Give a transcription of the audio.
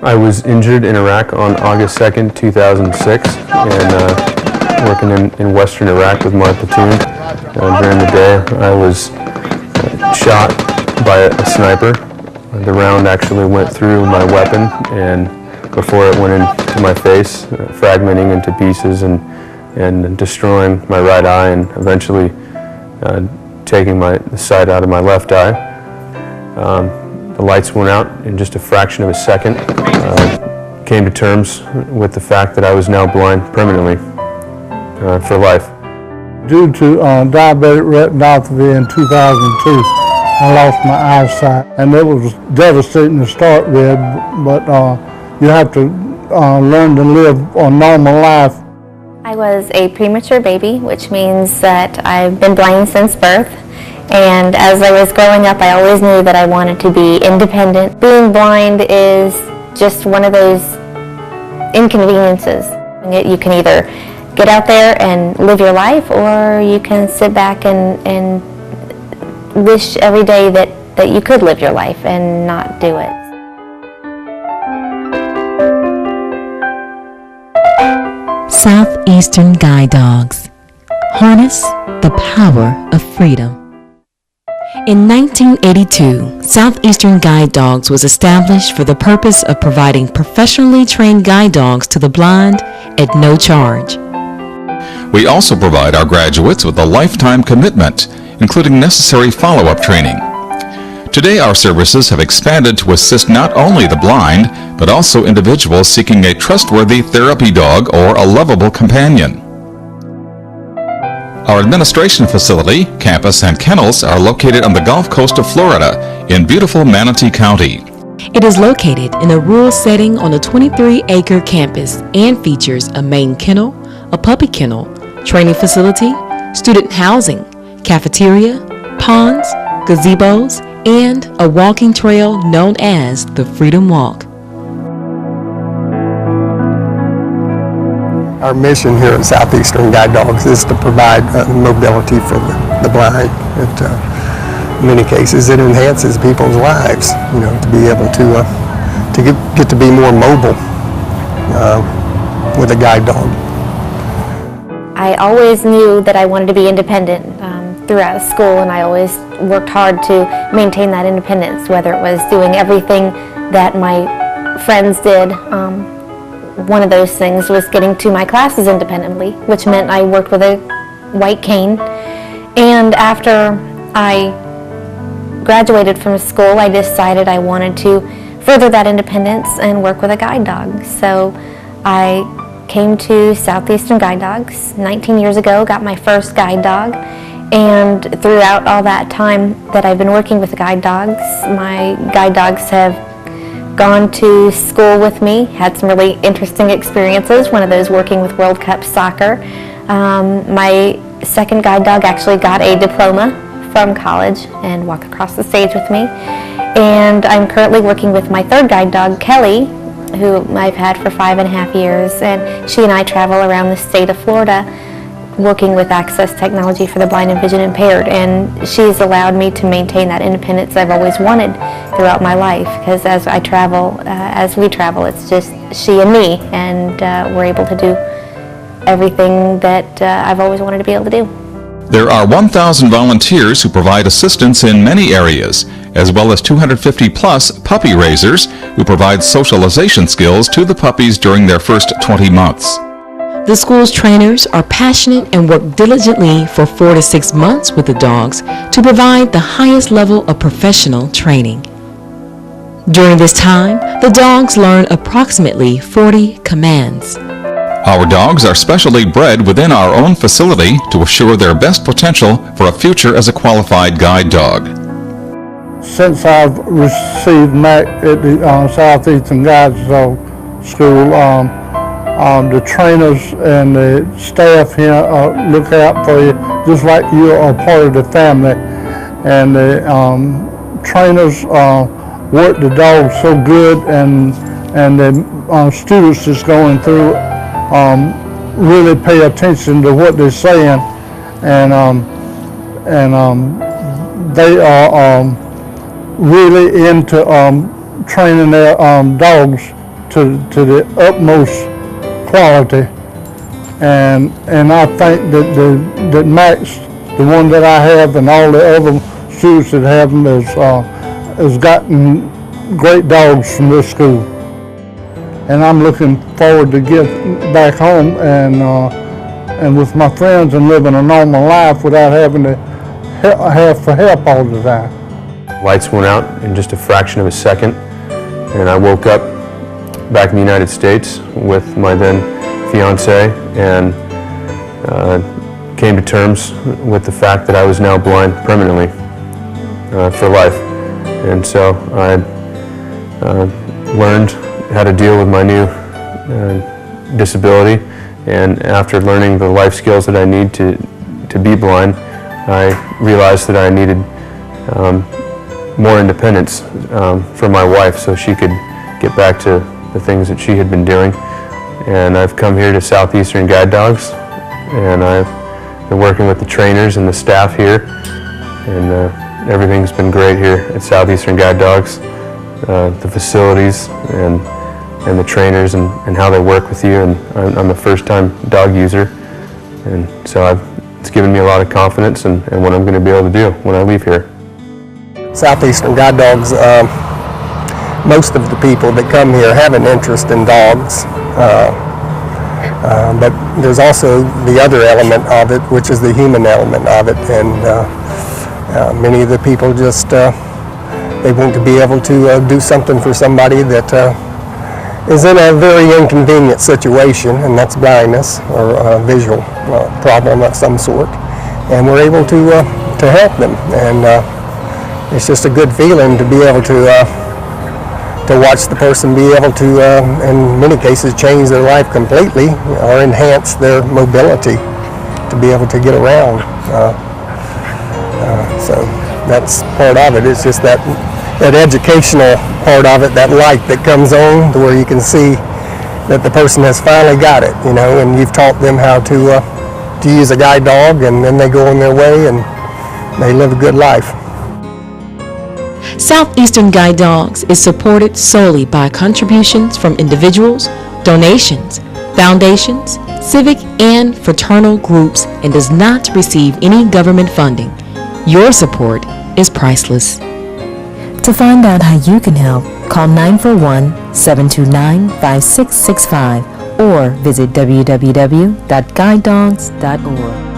I was injured in Iraq on August 2nd, 2006, and working in western Iraq with my platoon. During the day, I was shot by a sniper. The round actually went through my weapon, and before it went into my face, fragmenting into pieces and destroying my right eye, and eventually taking the sight out of my left eye. The lights went out in just a fraction of a second. Came to terms with the fact that I was now blind permanently for life. Due to diabetic retinopathy in 2002, I lost my eyesight, and it was devastating to start with, but you have to learn to live a normal life. I was a premature baby, which means that I've been blind since birth. And as I was growing up, I always knew that I wanted to be independent. Being blind is just one of those inconveniences. You can either get out there and live your life, or you can sit back and wish every day that you could live your life and not do it. Southeastern Guide Dogs. Harness the power of freedom. In 1982, Southeastern Guide Dogs was established for the purpose of providing professionally trained guide dogs to the blind at no charge. We also provide our graduates with a lifetime commitment, including necessary follow-up training. Today, our services have expanded to assist not only the blind, but also individuals seeking a trustworthy therapy dog or a lovable companion. Our administration facility, campus, and kennels are located on the Gulf Coast of Florida in beautiful Manatee County. It is located in a rural setting on a 23-acre campus and features a main kennel, a puppy kennel, training facility, student housing, cafeteria, ponds, gazebos, and a walking trail known as the Freedom Walk. Our mission here at Southeastern Guide Dogs is to provide mobility for the blind. In many cases, it enhances people's lives, to be able to get to be more mobile with a guide dog. I always knew that I wanted to be independent throughout school, and I always worked hard to maintain that independence, whether it was doing everything that my friends did. One of those things was getting to my classes independently, which meant I worked with a white cane. And after I graduated from school, I decided I wanted to further that independence and work with a guide dog. So I came to Southeastern Guide Dogs 19 years ago, got my first guide dog, and throughout all that time that I've been working with guide dogs, my guide dogs have gone to school with me, had some really interesting experiences, one of those working with World Cup soccer. My second guide dog actually got a diploma from college and walked across the stage with me. And I'm currently working with my third guide dog, Kelly, who I've had for 5.5 years, and she and I travel around the state of Florida working with access technology for the blind and vision impaired, and she's allowed me to maintain that independence I've always wanted throughout my life, because as we travel, it's just she and me, and we're able to do everything that I've always wanted to be able to do. There are 1,000 volunteers who provide assistance in many areas, as well as 250 plus puppy raisers who provide socialization skills to the puppies during their first 20 months. The school's trainers are passionate and work diligently for 4 to 6 months with the dogs to provide the highest level of professional training. During this time, the dogs learn approximately 40 commands. Our dogs are specially bred within our own facility to assure their best potential for a future as a qualified guide dog. Since I've received MAC at the Southeastern Guide Dog School, the trainers and the staff here look out for you just like you are part of the family. And the trainers work the dogs so good, and the students that's going through really pay attention to what they're saying, and they are really into training their dogs to the utmost quality. And I think that Max, the one that I have, and all the other students that have them, has gotten great dogs from this school. And I'm looking forward to get back home and with my friends and living a normal life without having to have for help all the time. Lights went out in just a fraction of a second, and I woke up back in the United States with my then fiance, and came to terms with the fact that I was now blind permanently for life. And so I learned how to deal with my new disability, and after learning the life skills that I need to be blind, I realized that I needed more independence from my wife so she could get back to the things that she had been doing. And I've come here to Southeastern Guide Dogs, and I've been working with the trainers and the staff here, and everything's been great here at Southeastern Guide Dogs. The facilities and the trainers and how they work with you, and I'm a first-time dog user, and so it's given me a lot of confidence in what I'm going to be able to do when I leave here. Southeastern Guide Dogs, most of the people that come here have an interest in dogs, but there's also the other element of it, which is the human element of it, and many of the people just they want to be able to do something for somebody that is in a very inconvenient situation, and that's blindness or a visual problem of some sort, and we're able to help them, and it's just a good feeling to be able to watch the person be able to, in many cases, change their life completely or enhance their mobility to be able to get around. So that's part of it. It's just that educational part of it, that light that comes on to where you can see that the person has finally got it, you know, and you've taught them how to use a guide dog, and then they go on their way and they live a good life. Southeastern Guide Dogs is supported solely by contributions from individuals, donations, foundations, civic and fraternal groups, and does not receive any government funding. Your support is priceless. To find out how you can help, call 941-729-5665 or visit www.guidedogs.org.